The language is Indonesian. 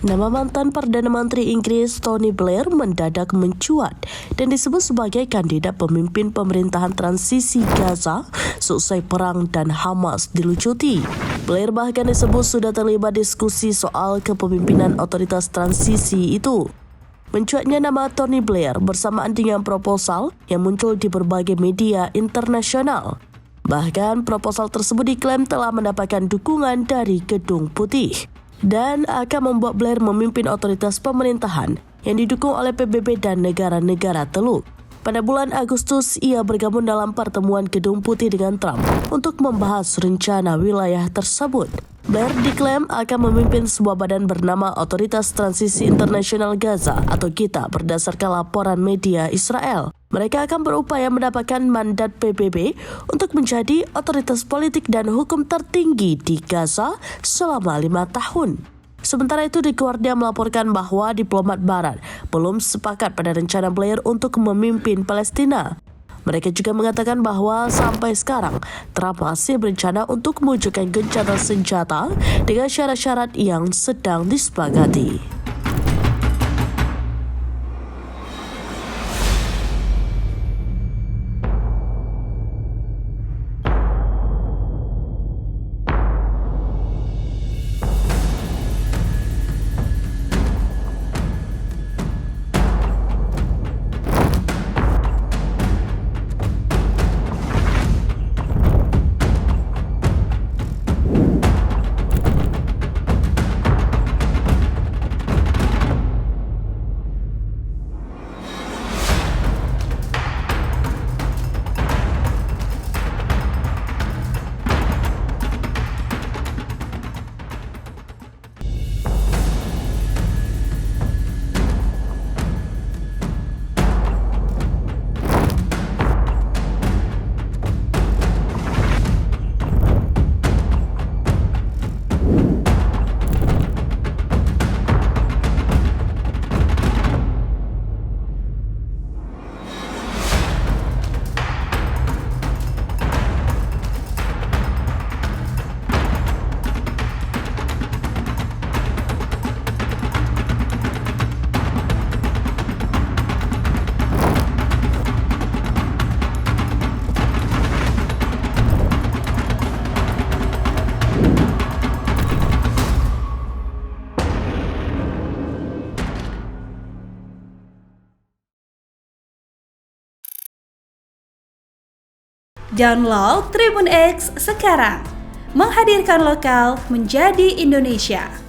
Nama mantan Perdana Menteri Inggris Tony Blair mendadak mencuat dan disebut sebagai kandidat pemimpin pemerintahan transisi Gaza seusai perang dan Hamas dilucuti. Blair bahkan disebut sudah terlibat diskusi soal kepemimpinan otoritas transisi itu. Mencuatnya nama Tony Blair bersamaan dengan proposal yang muncul di berbagai media internasional. Bahkan proposal tersebut diklaim telah mendapatkan dukungan dari Gedung Putih dan akan membuat Blair memimpin otoritas pemerintahan yang didukung oleh PBB dan negara-negara Teluk. Pada bulan Agustus, ia bergabung dalam pertemuan Gedung Putih dengan Trump untuk membahas rencana wilayah tersebut. Blair diklaim akan memimpin sebuah badan bernama Otoritas Transisi Internasional Gaza atau GITA berdasarkan laporan media Israel. Mereka akan berupaya mendapatkan mandat PBB untuk menjadi otoritas politik dan hukum tertinggi di Gaza selama 5 tahun. Sementara itu, The Guardian melaporkan bahwa diplomat Barat belum sepakat pada rencana Blair untuk memimpin Palestina. Mereka juga mengatakan bahwa sampai sekarang Trump masih berencana untuk mewujudkan gencatan senjata dengan syarat-syarat yang sedang disepakati. Download Tribun X sekarang, menghadirkan lokal menjadi Indonesia.